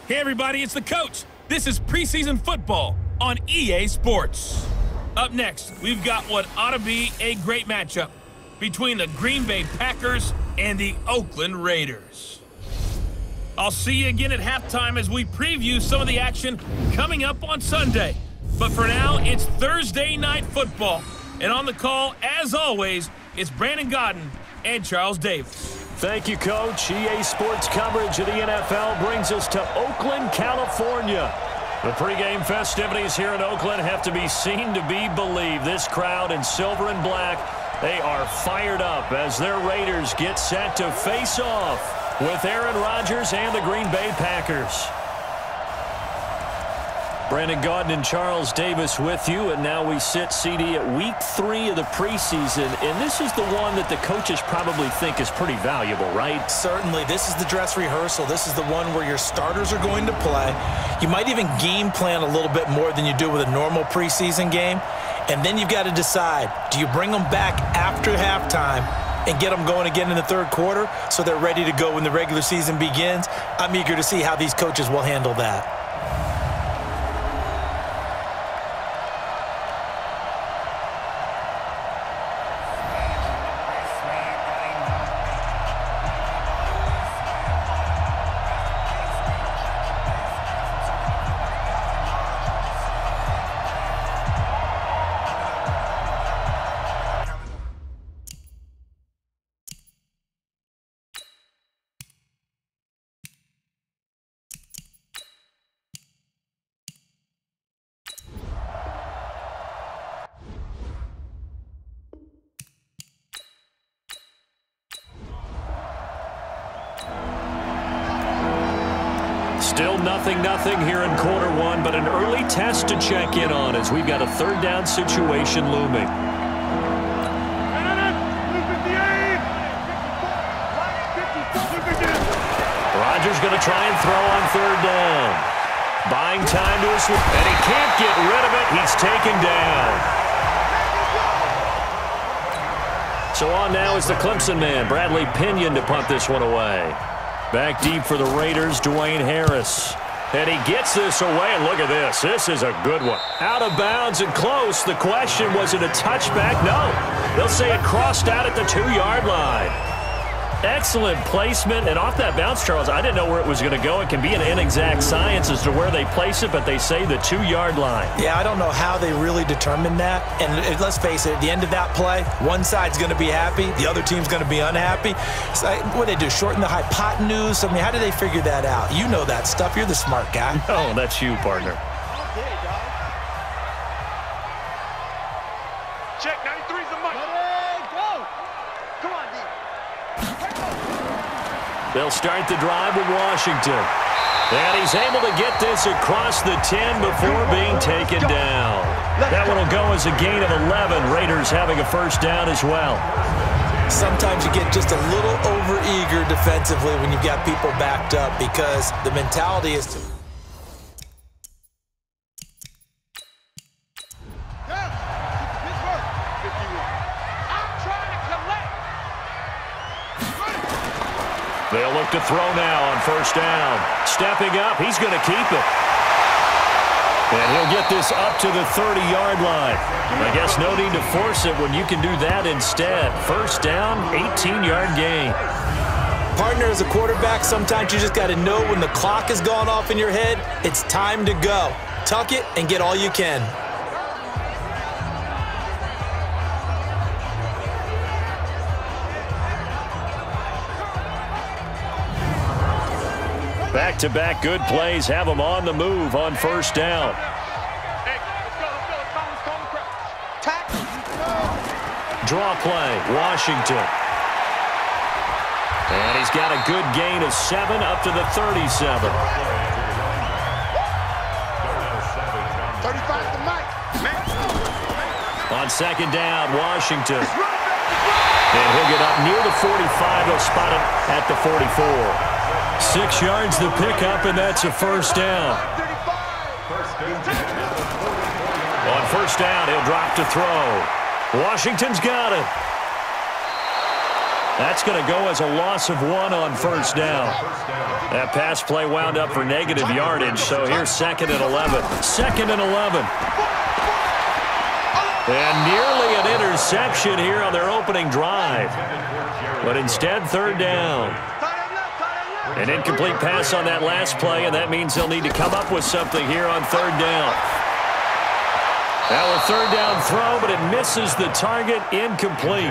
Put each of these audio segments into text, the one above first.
Hey everybody, it's the coach. This is preseason football on EA Sports. Up next, we've got what ought to be a great matchup between the Green Bay Packers and the Oakland Raiders. I'll see you again at halftime as we preview some of the action coming up on Sunday. But for now, it's Thursday Night Football. And on the call, as always, it's Brandon Godden and Charles Davis. Thank you, Coach. EA Sports coverage of the NFL brings us to Oakland, California. The pregame festivities here in Oakland have to be seen to be believed. This crowd in silver and black, they are fired up as their Raiders get set to face off with Aaron Rodgers and the Green Bay Packers. Brandon Gaudin and Charles Davis with you, and now we sit, CD, at week 3 of the preseason, and this is the one that the coaches probably think is pretty valuable, right? Certainly. This is the dress rehearsal. This is the one where your starters are going to play. You might even game plan a little bit more than you do with a normal preseason game, and then you've got to decide, do you bring them back after halftime and get them going again in the third quarter so they're ready to go when the regular season begins? I'm eager to see how these coaches will handle that. Still nothing here in quarter one, but an early test to check in on as we've got a third down situation looming. Rodgers going to try and throw on third down. Buying time to his, and he can't get rid of it. He's taken down. So on now is the Clemson man, Bradley Pinion, to punt this one away. Back deep for the Raiders, Dwayne Harris. And he gets this away, and look at this. This is a good one. Out of bounds and close. The question, was it a touchback? No. They'll say it crossed out at the 2-yard line. Excellent placement, and off that bounce, Charles, I didn't know where it was going to go. It can be an inexact science as to where they place it, but they say the 2-yard line. Yeah, I don't know how they really determined that. And let's face it, at the end of that play, one side's going to be happy, the other team's going to be unhappy. So, what do they do, shorten the hypotenuse? I mean, how do they figure that out? You know that stuff. You're the smart guy. No, that's you, partner. Check, 93's the mic. Go! Come on, D. They'll start the drive with Washington. And he's able to get this across the 10 before being taken down. That one will go as a gain of 11. Raiders having a first down as well. Sometimes you get just a little over-eager defensively when you've got people backed up because the mentality is to... They'll look to throw now on first down. Stepping up, he's going to keep it. And he'll get this up to the 30-yard line. I guess no need to force it when you can do that instead. First down, 18-yard gain. Partner, as a quarterback, sometimes you just got to know when the clock has gone off in your head, it's time to go. Tuck it and get all you can. Back-to-back good plays have them on the move on first down. Draw play, Washington. And he's got a good gain of 7 up to the 37. 35 to Mike. On second down, Washington. And he'll get up near the 45. They'll spot him at the 44. 6 yards the pickup, and that's a first down. On first down, he'll drop to throw. Washington's got it. That's going to go as a loss of 1 on first down. That pass play wound up for negative yardage, so here's 2nd and 11. 2nd and 11. And nearly an interception here on their opening drive. But instead, 3rd down. An incomplete pass on that last play, and that means they'll need to come up with something here on 3rd down. Now a 3rd down throw, but it misses the target, incomplete.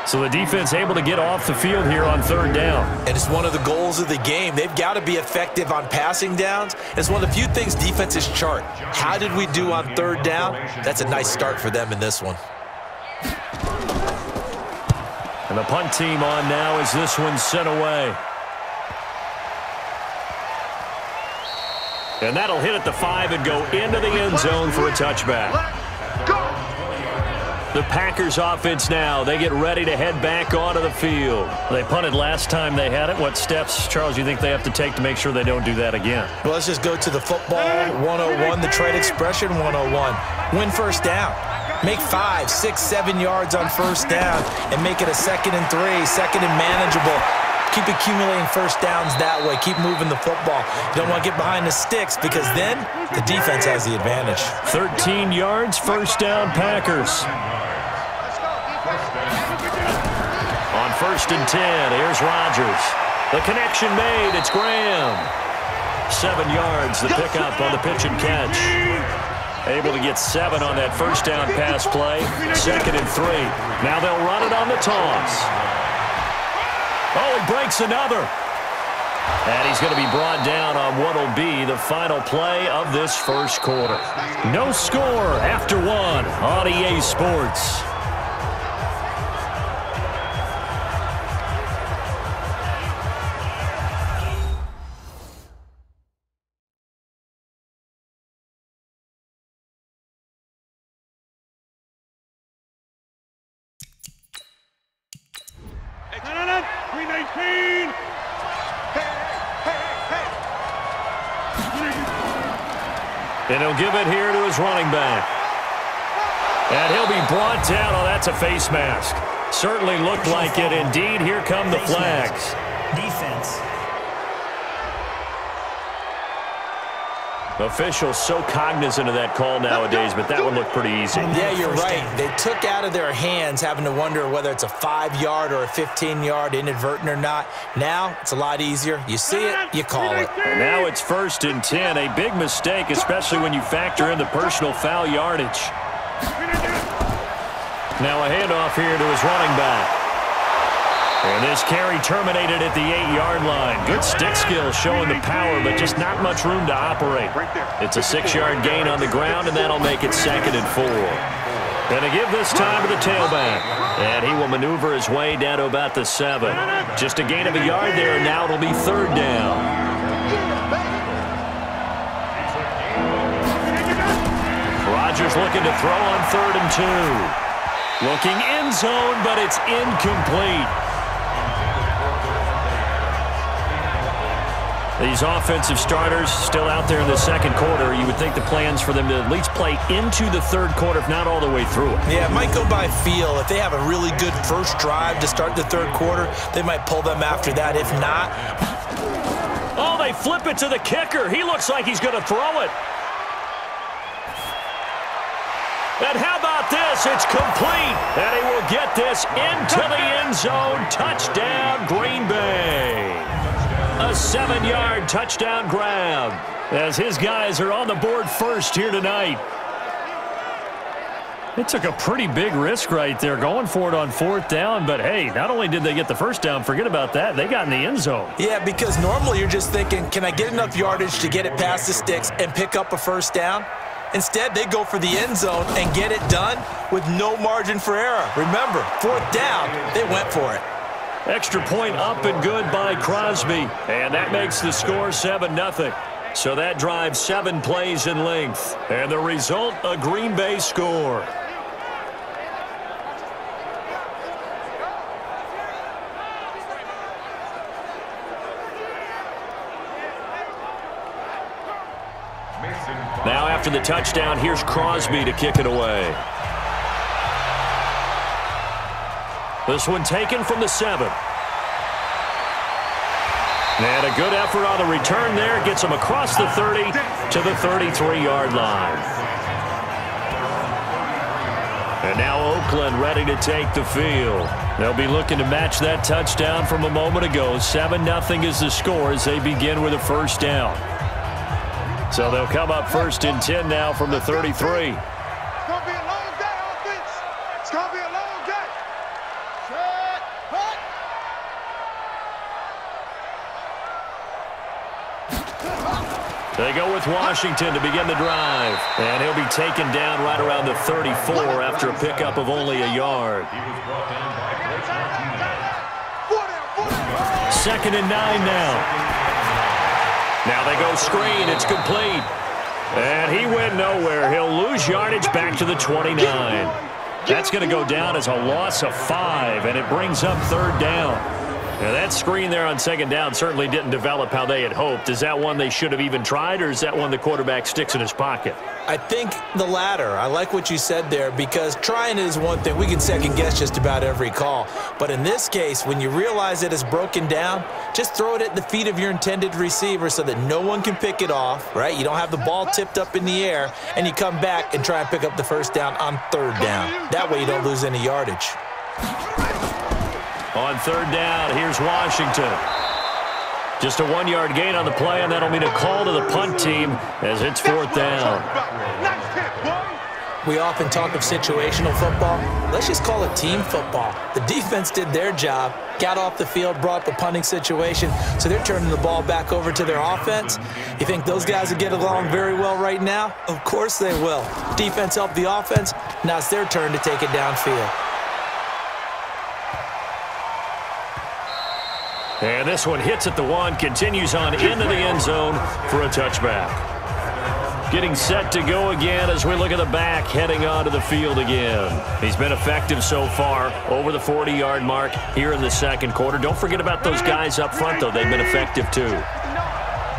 So the defense able to get off the field here on 3rd down. And it's one of the goals of the game. They've got to be effective on passing downs. It's one of the few things defenses chart. How did we do on 3rd down? That's a nice start for them in this one. And the punt team on now as this one's sent away. And that'll hit at the 5 and go into the end zone for a touchback. The Packers offense now, they get ready to head back onto the field. They punted last time they had it. What steps, Charles, do you think they have to take to make sure they don't do that again? Well, let's just go to the football 101, the trade expression 101. Win first down. Make 5, 6, 7 yards on first down and make it a 2nd and 3, 2nd and manageable. Keep accumulating first downs that way. Keep moving the football. You don't want to get behind the sticks because then the defense has the advantage. 13 yards, first down, Packers. On 1st and 10, here's Rodgers. The connection made, it's Graham. 7 yards, the pickup on the pitch and catch. Able to get 7 on that first down pass play. 2nd and 3. Now they'll run it on the toss. Oh, he breaks another. And he's going to be brought down on what will be the final play of this first quarter. No score after 1 on EA Sports. And he'll give it here to his running back. And he'll be brought down. Oh, that's a face mask. Certainly looked like it. Indeed, here come the flags. Defense. Officials so cognizant of that call nowadays, but that one looked pretty easy. Yeah, you're right. They took out of their hands having to wonder whether it's a 5-yard or a 15-yard inadvertent or not. Now it's a lot easier. You see it, you call it. And now it's 1st and 10. A big mistake, especially when you factor in the personal foul yardage. Now a handoff here to his running back. And this carry terminated at the 8-yard line. Good stick skill showing the power, but just not much room to operate. It's a 6-yard gain on the ground, and that'll make it 2nd and 4. Going to give this time to the tailback. And he will maneuver his way down to about the 7. Just a gain of a yard there, and now it'll be 3rd down. Rodgers looking to throw on 3rd and 2. Looking end zone, but it's incomplete. These offensive starters still out there in the second quarter. You would think the plans for them to at least play into the third quarter, if not all the way through it. Yeah, it might go by feel. If they have a really good first drive to start the third quarter, they might pull them after that. If not... Oh, they flip it to the kicker. He looks like he's going to throw it. And how about this? It's complete. And he will get this into the end zone. Touchdown, Green Bay. A 7-yard touchdown grab as his guys are on the board first here tonight. It took a pretty big risk right there going for it on 4th down, but hey, not only did they get the first down, forget about that, they got in the end zone. Yeah, because normally you're just thinking, can I get enough yardage to get it past the sticks and pick up a first down? Instead, they go for the end zone and get it done with no margin for error. Remember, 4th down, they went for it. Extra point up and good by Crosby. And that makes the score 7-0. So that drives 7 plays in length. And the result, a Green Bay score. Now after the touchdown, here's Crosby to kick it away. This one taken from the 7. And a good effort on the return there. Gets him across the 30 to the 33-yard line. And now Oakland ready to take the field. They'll be looking to match that touchdown from a moment ago. 7-0 is the score as they begin with a first down. So they'll come up 1st and 10 now from the 33. It's going to be a long day, offense. It's going to be a long day. Set, hut. They go with Washington to begin the drive. And he'll be taken down right around the 34 after a pickup of only a yard. 2nd and 9 now. Now they go screen. It's complete. And he went nowhere. He'll lose yardage back to the 29. That's going to go down as a loss of 5, and it brings up 3rd down. Now that screen there on 2nd down certainly didn't develop how they had hoped. Is that one they should have even tried, or is that one the quarterback sticks in his pocket? I think the latter. I like what you said there, because trying it is one thing. We can second-guess just about every call. But in this case, when you realize it is broken down, just throw it at the feet of your intended receiver so that no one can pick it off, right? You don't have the ball tipped up in the air, and you come back and try and pick up the 1st down on 3rd down. That way you don't lose any yardage. On 3rd down, here's Washington. Just a 1-yard gain on the play, and that'll mean a call to the punt team as it's 4th down. We often talk of situational football. Let's just call it team football. The defense did their job, got off the field, brought the punting situation, so they're turning the ball back over to their offense. You think those guys will get along very well right now? Of course they will. Defense helped the offense. Now it's their turn to take it downfield. And this one hits at the 1, continues on into the end zone for a touchback. Getting set to go again as we look at the back, heading onto the field again. He's been effective so far, over the 40-yard mark here in the 2nd quarter. Don't forget about those guys up front, though. They've been effective, too.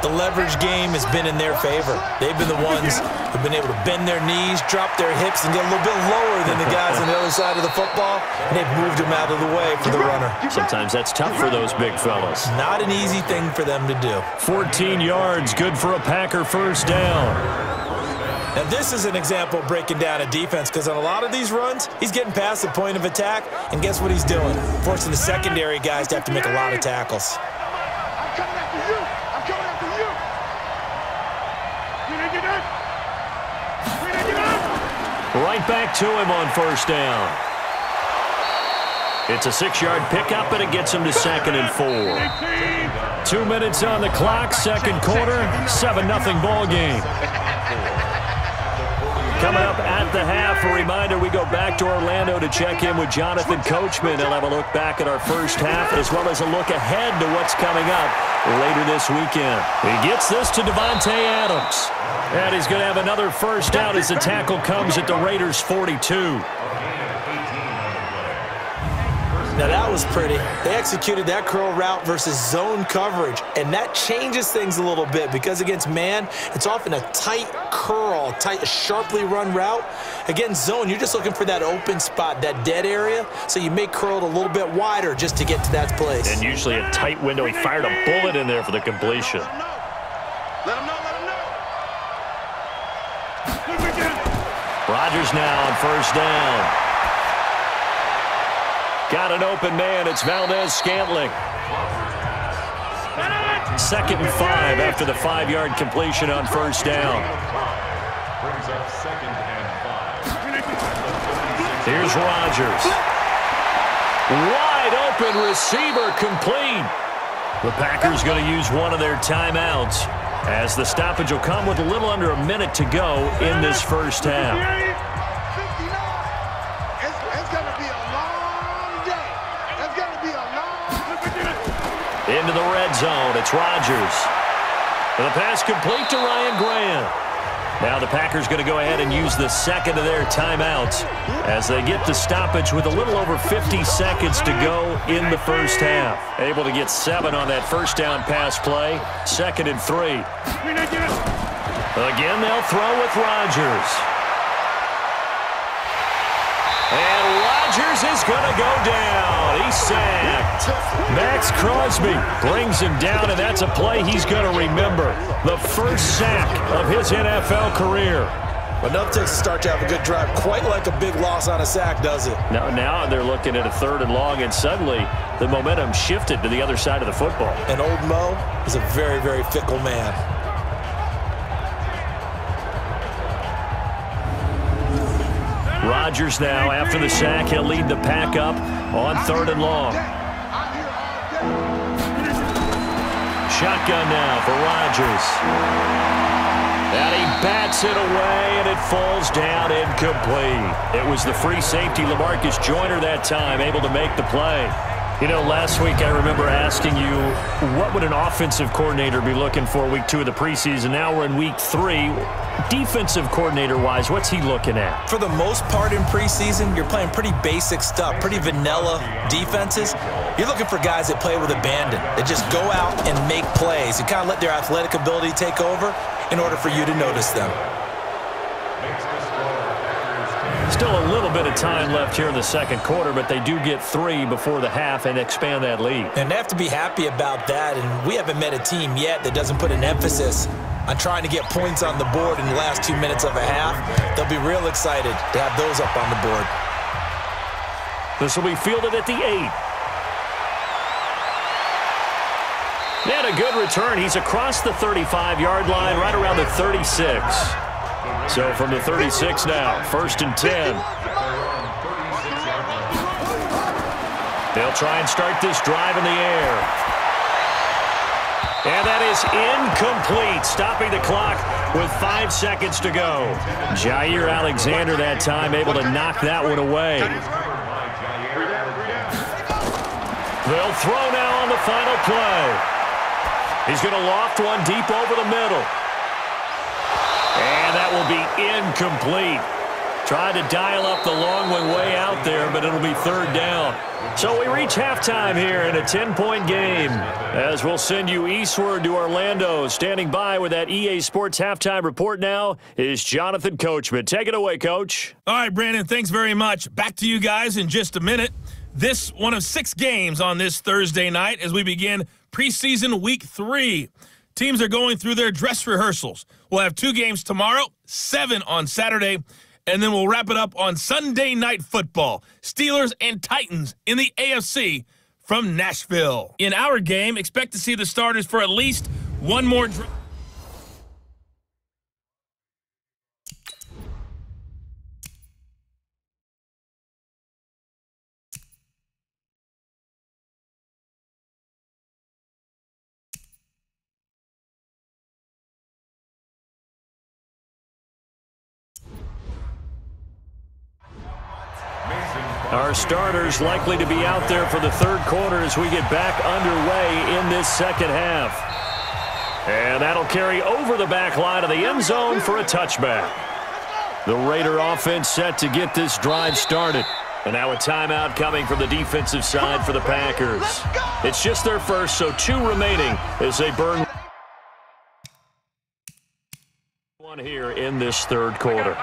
The leverage game has been in their favor. They've been the ones who've been able to bend their knees, drop their hips, and get a little bit lower than the guys on the other side of the football, and they've moved them out of the way for the runner. Sometimes that's tough for those big fellas. Not an easy thing for them to do. 14 yards, good for a Packer 1st down. Now, this is an example of breaking down a defense, because on a lot of these runs, he's getting past the point of attack, and guess what he's doing? Forcing the secondary guys to have to make a lot of tackles. I'm coming after you. I'm coming after you. Right back to him on 1st down. It's a 6-yard pickup, and it gets him to 2nd and 4. 2 minutes on the clock, 2nd quarter, 7-0 ball game. Coming up at the half, a reminder, we go back to Orlando to check in with Jonathan Coachman. He'll have a look back at our first half, as well as a look ahead to what's coming up later this weekend. He gets this to Devontae Adams. And he's going to have another 1st down as the tackle comes at the Raiders' 42. Now that was pretty. They executed that curl route versus zone coverage, and that changes things a little bit because against man, it's often a tight curl, sharply run route. Against zone, you're just looking for that open spot, that dead area, so you may curl it a little bit wider just to get to that place. And usually a tight window. He fired a bullet in there for the completion. Let him know. Rodgers now on 1st down. Got an open man. It's Valdez-Scantling. 2nd and 5 after the 5-yard completion on 1st down. Here's Rodgers. Wide open receiver complete. The Packers going to use one of their timeouts as the stoppage will come with a little under a minute to go in this first half. Into the red zone, it's Rodgers. The pass complete to Ryan Grant. Now the Packers going to go ahead and use the second of their timeouts as they get the stoppage with a little over 50 seconds to go in the first half. Able to get 7 on that first down pass play. 2nd and 3. Again, they'll throw with Rodgers. And Rodgers is going to go down. He's sacked. Max Crosby brings him down, and that's a play he's going to remember. The first sack of his NFL career. Enough to start to have a good drive. Quite like a big loss on a sack, does it? Now they're looking at a 3rd and long, and suddenly the momentum shifted to the other side of the football. And old Mo is a very, very fickle man. Rodgers now, after the sack, he'll lead the pack up on 3rd and long. Shotgun now for Rodgers. And he bats it away, and it falls down incomplete. It was the free safety, LaMarcus Joyner, that time, able to make the play. You know, last week I remember asking you, what would an offensive coordinator be looking for week 2 of the preseason? Now we're in week 3. Defensive coordinator-wise, what's he looking at? For the most part in preseason, you're playing pretty basic stuff, pretty vanilla defenses. You're looking for guys that play with abandon, that just go out and make plays. You kind of let their athletic ability take over in order for you to notice them. Still a little bit of time left here in the second quarter, but they do get 3 before the half and expand that lead. And they have to be happy about that, and we haven't met a team yet that doesn't put an emphasis on trying to get points on the board in the last 2 minutes of a half. They'll be real excited to have those up on the board. This will be fielded at the 8. And a good return. He's across the 35-yard line, right around the 36. So from the 36 now, 1st and 10. They'll try and start this drive in the air. And that is incomplete, stopping the clock with 5 seconds to go. Jair Alexander that time able to knock that one away. They'll throw now on the final play. He's going to loft one deep over the middle. And that will be incomplete. Tried to dial up the long one way out there, but it'll be 3rd down. So we reach halftime here in a 10-point game, as we'll send you eastward to Orlando. Standing by with that EA Sports halftime report now is Jonathan Coachman. Take it away, Coach. All right, Brandon, thanks very much. Back to you guys in just a minute. This one of 6 games on this Thursday night as we begin preseason week 3. Teams are going through their dress rehearsals. We'll have 2 games tomorrow, 7 on Saturday, and then we'll wrap it up on Sunday Night Football. Steelers and Titans in the AFC from Nashville. In our game, expect to see the starters for at least one more drive. Our starters likely to be out there for the 3rd quarter as we get back underway in this second half. And that'll carry over the back line of the end zone for a touchback. The Raider offense set to get this drive started. And now a timeout coming from the defensive side for the Packers. It's just their first, so 2 remaining as they burn one here in this 3rd quarter.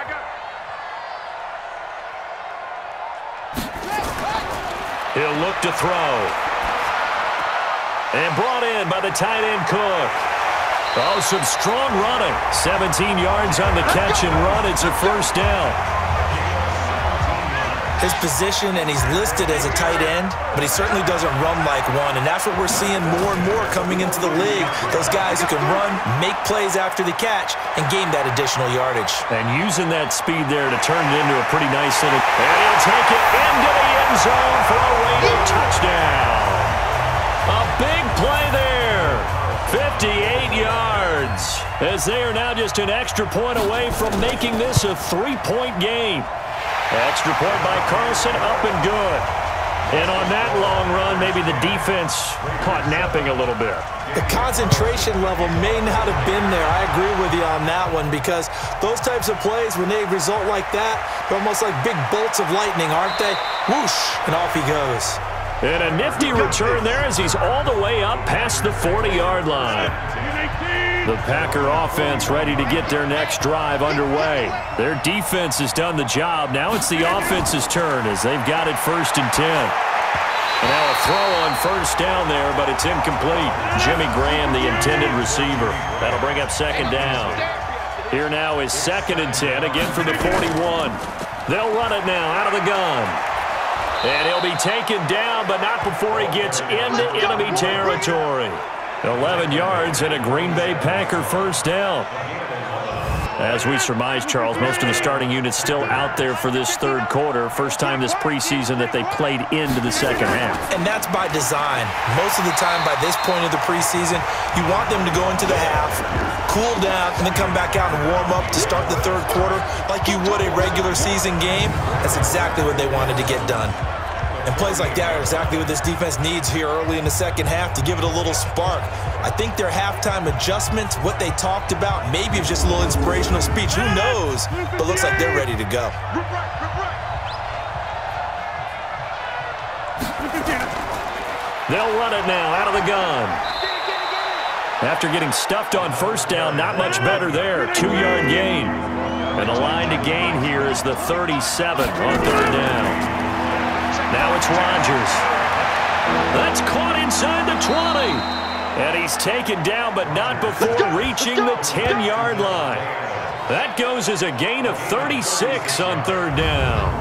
He'll look to throw. And brought in by the tight end Cook. Oh, some strong running. 17 yards on the catch and run. It's a 1st down. His position, and he's listed as a tight end, but he certainly doesn't run like one, and that's what we're seeing more and more coming into the league. Those guys who can run, make plays after the catch, and gain that additional yardage. And using that speed there to turn it into a pretty nice little... And he'll take it into the end zone for a Raider touchdown. A big play there. 58 yards. As they are now just an extra point away from making this a 3-point game. Extra point by Carlson, up and good. And on that long run, maybe the defense caught napping a little bit. The concentration level may not have been there. I agree with you on that one, because those types of plays, when they result like that, they're almost like big bolts of lightning, aren't they? Whoosh, and off he goes. And a nifty return there as he's all the way up past the 40-yard line. The Packer offense ready to get their next drive underway. Their defense has done the job. Now it's the offense's turn as they've got it 1st and 10. And now a throw on 1st down there, but it's incomplete. Jimmy Graham, the intended receiver. That'll bring up 2nd down. Here now is 2nd and 10, again from the 41. They'll run it now out of the gun. And he'll be taken down, but not before he gets into enemy territory. 11 yards and a Green Bay Packer 1st down. As we surmise, Charles, most of the starting units still out there for this 3rd quarter. First time this preseason that they played into the 2nd half. And that's by design. Most of the time by this point of the preseason, you want them to go into the half, cool down, and then come back out and warm up to start the 3rd quarter like you would a regular season game. That's exactly what they wanted to get done. And plays like that are exactly what this defense needs here early in the 2nd half to give it a little spark. I think their halftime adjustments, what they talked about, maybe it was just a little inspirational speech. Who knows? But looks like they're ready to go. They'll run it now out of the gun. After getting stuffed on 1st down, not much better there. 2-yard gain. And the line to gain here is the 37 on 3rd down. Now it's Rodgers. That's caught inside the 20. And he's taken down, but not before reaching the 10-yard line. That goes as a gain of 36 on 3rd down.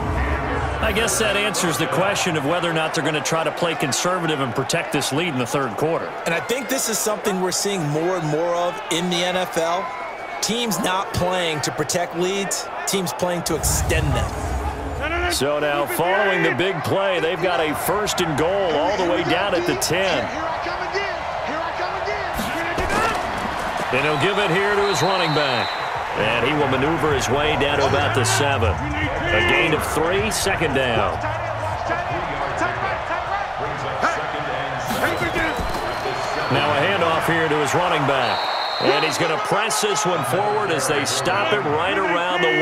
I guess that answers the question of whether or not they're going to try to play conservative and protect this lead in the 3rd quarter. And I think this is something we're seeing more and more of in the NFL. Teams not playing to protect leads, teams playing to extend them. So now, following the big play, they've got a 1st and goal all the way down at the 10. And he'll give it here to his running back. And he will maneuver his way down to about the 7. A gain of 3, 2nd down. Now a handoff here to his running back. And he's going to press this one forward as they stop it right around the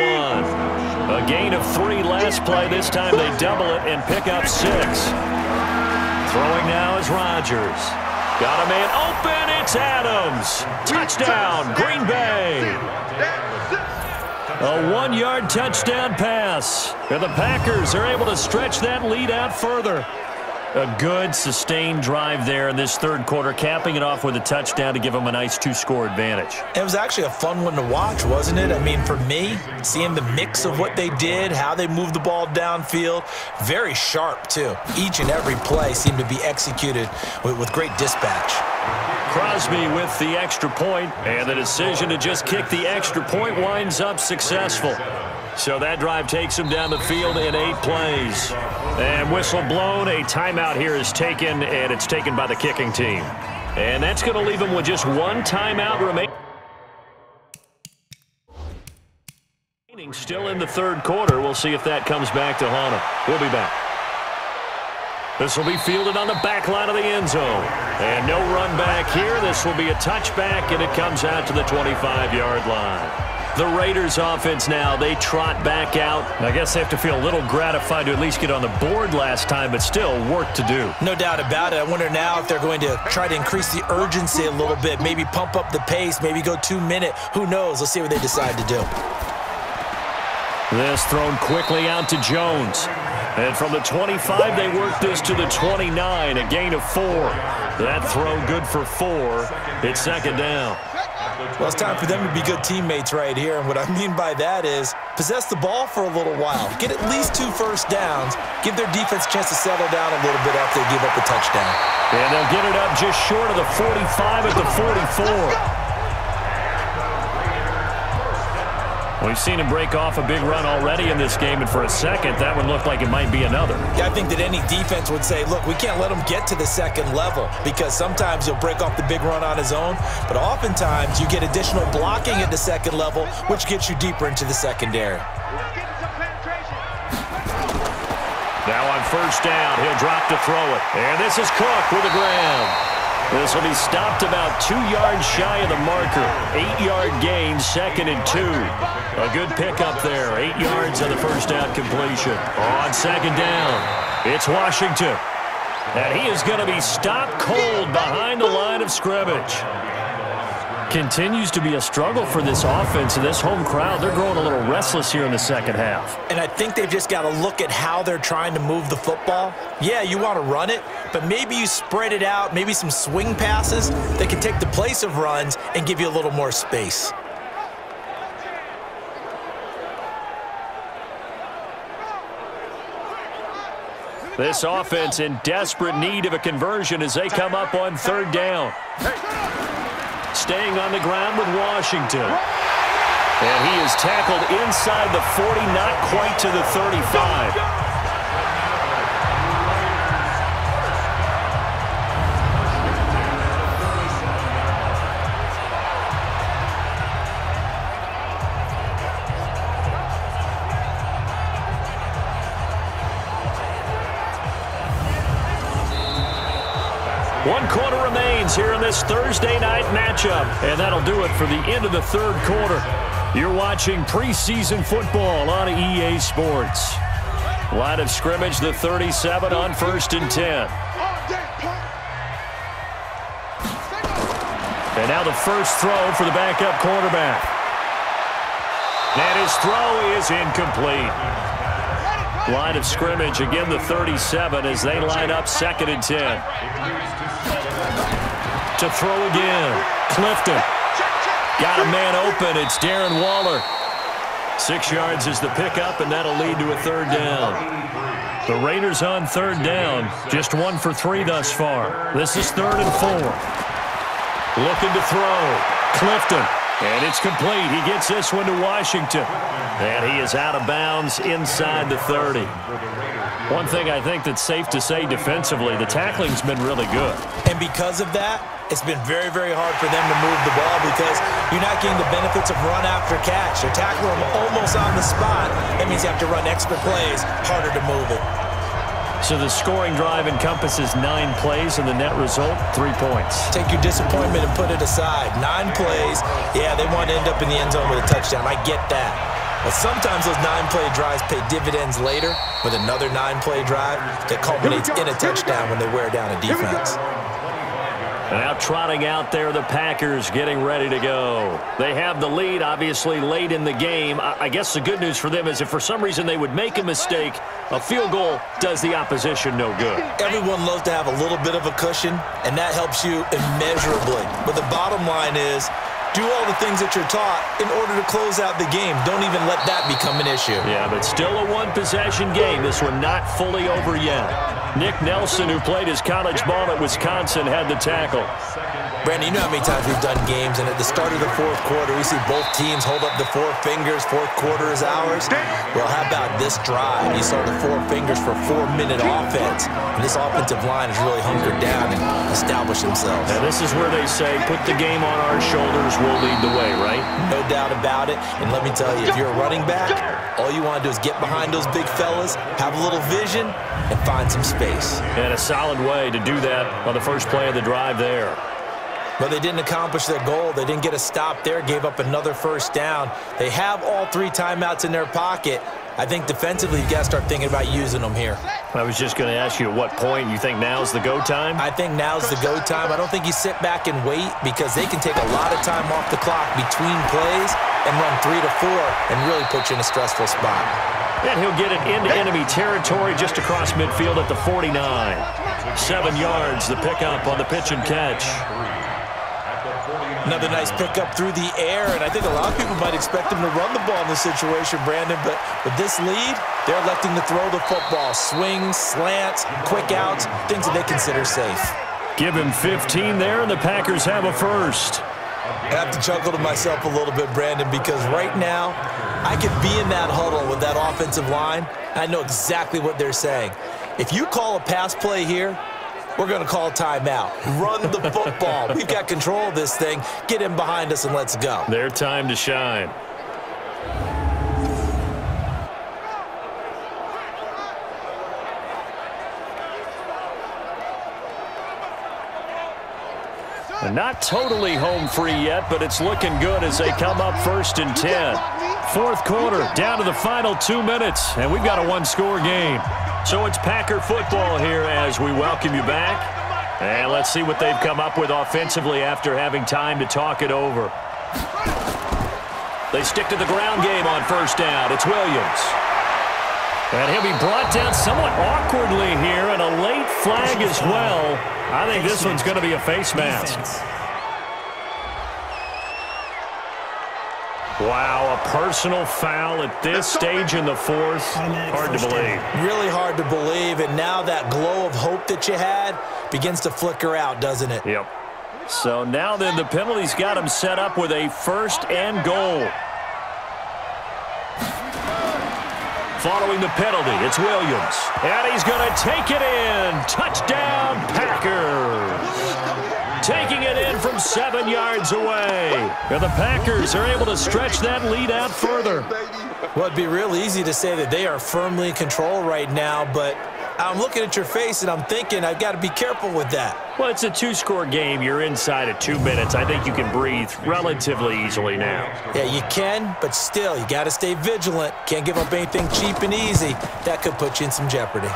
1. A gain of 3 last play. This time they double it and pick up 6. Throwing now is Rodgers. Got a man open. It's Adams. Touchdown, Green Bay. A 1-yard touchdown pass. And the Packers are able to stretch that lead out further. A good, sustained drive there in this 3rd quarter, capping it off with a touchdown to give them a nice 2-score advantage. It was actually a fun one to watch, wasn't it? I mean, for me, seeing the mix of what they did, how they moved the ball downfield, very sharp, too. Each and every play seemed to be executed with great dispatch. Crosby with the extra point, and the decision to just kick the extra point winds up successful. So that drive takes him down the field in 8 plays. And whistle blown, a timeout here is taken, and it's taken by the kicking team. And that's going to leave him with just 1 timeout remaining. Still in the 3rd quarter. We'll see if that comes back to haunt him. We'll be back. This will be fielded on the back line of the end zone. And no run back here. This will be a touchback, and it comes out to the 25-yard line. The Raiders offense now, they trot back out. I guess they have to feel a little gratified to at least get on the board last time, but still work to do. No doubt about it. I wonder now if they're going to try to increase the urgency a little bit, maybe pump up the pace, maybe go 2-minute. Who knows? Let's see what they decide to do. This thrown quickly out to Jones. And from the 25, they work this to the 29, a gain of 4. That throw good for 4. It's 2nd down. Well, it's time for them to be good teammates right here. And what I mean by that is possess the ball for a little while. Get at least 2 first downs. Give their defense a chance to settle down a little bit after they give up the touchdown. And they'll get it up just short of the 45 at the 44. We've seen him break off a big run already in this game, and for a second, that one looked like it might be another. Yeah, I think that any defense would say, look, we can't let him get to the 2nd level, because sometimes he'll break off the big run on his own, but oftentimes you get additional blocking at the 2nd level, which gets you deeper into the secondary. Now on 1st down, he'll drop to throw it, and this is Cook with the ground. This will be stopped about 2 yards shy of the marker. 8-yard gain, 2nd and 2. A good pickup there. 8 yards on the 1st down completion. On 2nd down, it's Washington. And he is going to be stopped cold behind the line of scrimmage. Continues to be a struggle for this offense and this home crowd. They're growing a little restless here in the second half. And I think they've just got to look at how they're trying to move the football. Yeah, you want to run it, but maybe you spread it out, maybe some swing passes that can take the place of runs and give you a little more space. This offense in desperate need of a conversion as they come up on third down. Staying on the ground with Washington. And he is tackled inside the 40, not quite to the 35. One quarter remains here in this Thursday night matchup, and that'll do it for the end of the third quarter. You're watching preseason football on EA Sports. Line of scrimmage, the 37 on 1st and 10. And now the first throw for the backup quarterback. And his throw is incomplete. Line of scrimmage, again the 37 as they line up 2nd and 10. To throw again. Clifton. Got a man open. It's Darren Waller. 6 yards is the pickup, and that'll lead to a third down. The Raiders on third down. Just 1 for 3 thus far. This is 3rd and 4. Looking to throw. Clifton. And it's complete. He gets this one to Washington. And he is out of bounds inside the 30. One thing I think that's safe to say defensively, the tackling's been really good. And because of that, it's been very, very hard for them to move the ball because you're not getting the benefits of run after catch. They're tackling them almost on the spot. That means you have to run extra plays, harder to move it. So the scoring drive encompasses 9 plays, and the net result, 3 points. Take your disappointment and put it aside. 9 plays, yeah, they want to end up in the end zone with a touchdown. I get that. But sometimes those 9-play drives pay dividends later with another 9-play drive that culminates in a touchdown when they wear down a defense. Now trotting out there, the Packers getting ready to go. They have the lead, obviously, late in the game. I guess the good news for them is if for some reason they would make a mistake, a field goal does the opposition no good. Everyone loves to have a little bit of a cushion, and that helps you immeasurably. But the bottom line is, do all the things that you're taught in order to close out the game. Don't even let that become an issue. Yeah, but still a one-possession game. This one not fully over yet. Nick Nelson, who played his college ball at Wisconsin, had the tackle. Brandon, you know how many times we've done games, and at the start of the fourth quarter, we see both teams hold up the 4 fingers, fourth quarter is ours. Well, how about this drive? You saw the 4 fingers for 4-minute offense, and this offensive line has really hunkered down and established themselves. And this is where they say, put the game on our shoulders, we'll lead the way, right? No doubt about it, and let me tell you, if you're a running back, all you want to do is get behind those big fellas, have a little vision, and find some space. And a solid way to do that on the first play of the drive there. But they didn't accomplish their goal. They didn't get a stop there, gave up another first down. They have all 3 timeouts in their pocket. I think defensively, you got to start thinking about using them here. I was just going to ask you at what point you think now's the go time? I think now's the go time. I don't think you sit back and wait because they can take a lot of time off the clock between plays and run 3 to 4 and really put you in a stressful spot. And he'll get it into enemy territory just across midfield at the 49. 7 yards, the pickup on the pitch and catch. Another nice pickup through the air, and I think a lot of people might expect him to run the ball in this situation, Brandon, but with this lead, they're electing to throw the football. Swings, slants, quick outs, things that they consider safe. Give him 15 there, and the Packers have a first. I have to chuckle to myself a little bit, Brandon, because right now, I could be in that huddle with that offensive line, and I know exactly what they're saying. If you call a pass play here, we're going to call a timeout. Run the football. We've got control of this thing. Get in behind us and let's go. Their time to shine. And not totally home free yet, but it's looking good as they come up 1st and 10. Fourth quarter, down to the final 2 minutes, and we've got a 1-score game. So it's Packer football here as we welcome you back. And let's see what they've come up with offensively after having time to talk it over. They stick to the ground game on first down. It's Williams. And he'll be brought down somewhat awkwardly here, and a late flag as well. I think this one's going to be a face mask. Wow, a personal foul at this stage in the fourth. Hard to believe. Really hard to believe, and now that glow of hope that you had begins to flicker out, doesn't it? Yep. So now then the penalty's got him set up with a first and goal. Following the penalty, it's Williams. And he's going to take it in. Touchdown, Packers. Taking it in from 7 yards away. And the Packers are able to stretch that lead out further. Well, it'd be real easy to say that they are firmly in control right now, but I'm looking at your face and I'm thinking I've got to be careful with that. Well, it's a 2-score game. You're inside of 2 minutes. I think you can breathe relatively easily now. Yeah, you can, but still, you got to stay vigilant. Can't give up anything cheap and easy. That could put you in some jeopardy.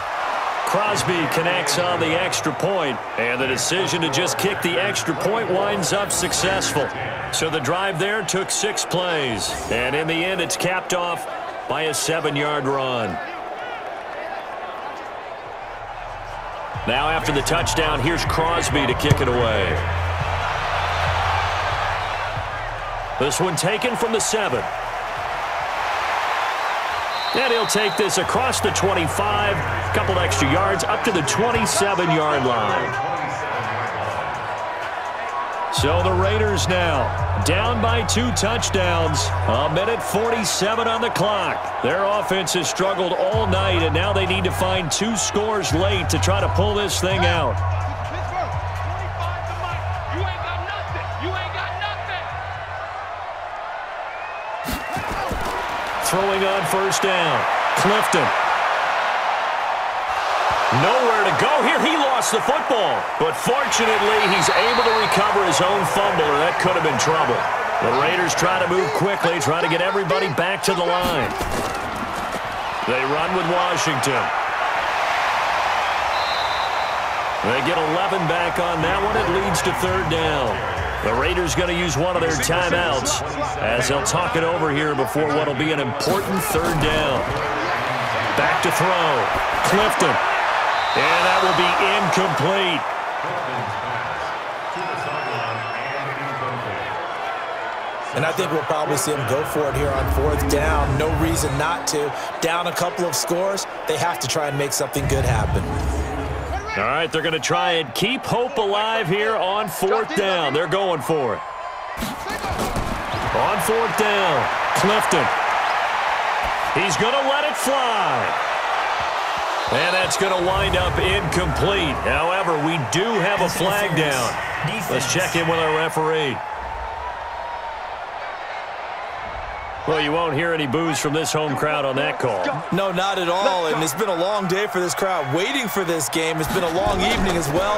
Crosby connects on the extra point, and the decision to just kick the extra point winds up successful. So the drive there took 6 plays, and in the end, it's capped off by a 7-yard run. Now after the touchdown, here's Crosby to kick it away. This one taken from the 7. And he'll take this across the 25, a couple extra yards, up to the 27-yard line. So the Raiders now down by 2 touchdowns. 1:47 on the clock. Their offense has struggled all night, and now they need to find 2 scores late to try to pull this thing out. Throwing on first down. Clifton. Nowhere to go here. He lost the football. But fortunately, he's able to recover his own fumble, or that could have been trouble. The Raiders try to move quickly, try to get everybody back to the line. They run with Washington. They get 11 back on that one. It leads to third down. The Raiders going to use one of their timeouts as they'll talk it over here before what will be an important third down. Back to throw. Clifton. And that will be incomplete. And I think we'll probably see them go for it here on fourth down. No reason not to. Down a couple of scores, they have to try and make something good happen. All right, they're going to try and keep hope alive here on fourth down. They're going for it. On fourth down, Clifton. He's going to let it fly. And that's going to wind up incomplete. However, we do have a flag down. Let's check in with our referee. Well, you won't hear any boos from this home crowd on that call. No, not at all, and it's been a long day for this crowd waiting for this game. It's been a long evening as well.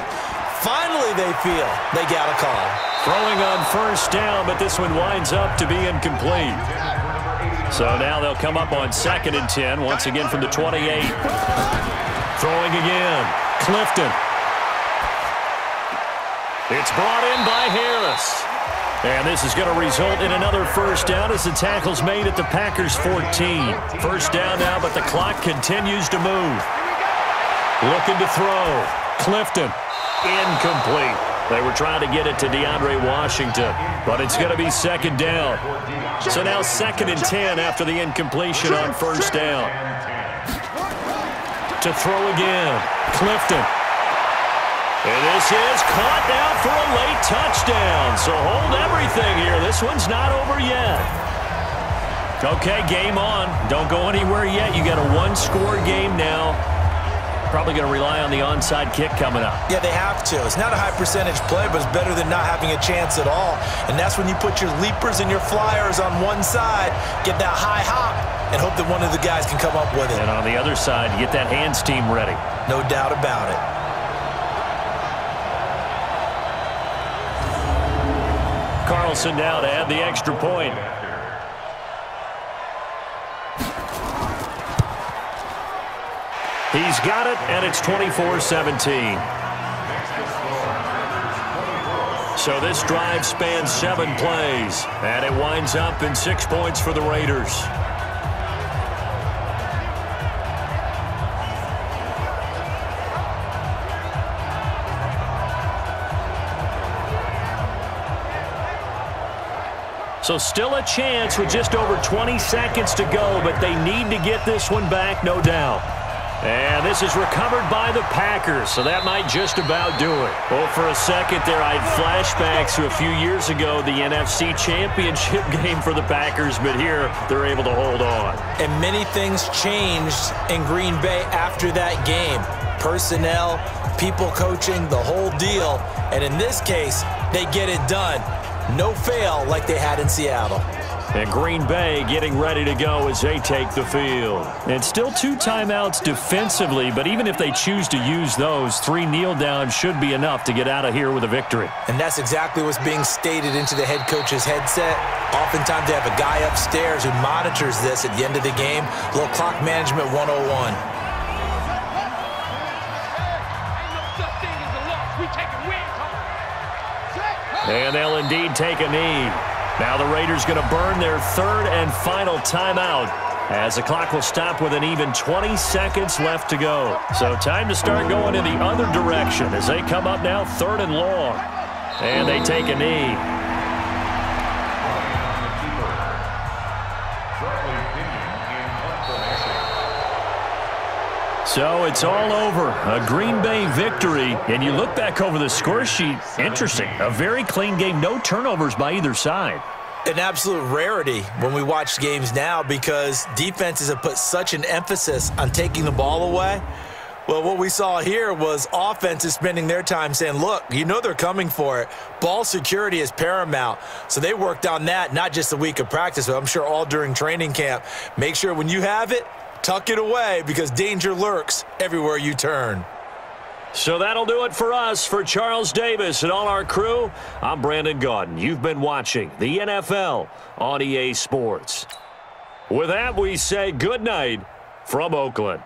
Finally, they feel they got a call. Throwing on first down, but this one winds up to be incomplete. So now they'll come up on 2nd and 10, once again from the 28. Throwing again, Clifton. It's brought in by Harris. And this is going to result in another first down as the tackle's made at the Packers' 14. First down now, but the clock continues to move. Looking to throw. Clifton. Incomplete. They were trying to get it to DeAndre Washington, but it's going to be 2nd down. So now 2nd and 10 after the incompletion on first down. To throw again. Clifton. And this is caught now for a late touchdown. So hold everything here. This one's not over yet. Okay, game on. Don't go anywhere yet. You got a 1-score game now. Probably going to rely on the onside kick coming up. Yeah, they have to. It's not a high percentage play, but it's better than not having a chance at all. And that's when you put your leapers and your flyers on one side, get that high hop, and hope that one of the guys can come up with it. And on the other side, you get that hands team ready. No doubt about it. Carlson now to add the extra point. He's got it, and it's 24-17. So this drive spans 7 plays, and it winds up in 6 points for the Raiders. So still a chance with just over 20 seconds to go, but they need to get this one back, no doubt. And this is recovered by the Packers, so that might just about do it. Well, for a second there, I had flashbacks to a few years ago, the NFC Championship game for the Packers, but here they're able to hold on. And many things changed in Green Bay after that game. Personnel, people coaching, the whole deal. And in this case, they get it done. No fail like they had in Seattle. And Green Bay getting ready to go as they take the field. And still 2 timeouts defensively, but even if they choose to use those, 3 kneel downs should be enough to get out of here with a victory. And that's exactly what's being stated into the head coach's headset. Oftentimes they have a guy upstairs who monitors this at the end of the game. A little clock management 101. And they'll indeed take a knee. Now the Raiders going to burn their 3rd and final timeout as the clock will stop with an even 20 seconds left to go. So time to start going in the other direction as they come up now 3rd and long. And they take a knee. So it's all over. A Green Bay victory. And you look back over the score sheet. Interesting. A very clean game. No turnovers by either side. An absolute rarity when we watch games now because defenses have put such an emphasis on taking the ball away. Well, what we saw here was offenses spending their time saying, look, you know they're coming for it. Ball security is paramount. So they worked on that, not just a week of practice, but I'm sure all during training camp. Make sure when you have it, tuck it away because danger lurks everywhere you turn. So that'll do it for us. For Charles Davis and all our crew, I'm Brandon Gaudin. You've been watching the NFL on EA Sports. With that, we say good night from Oakland.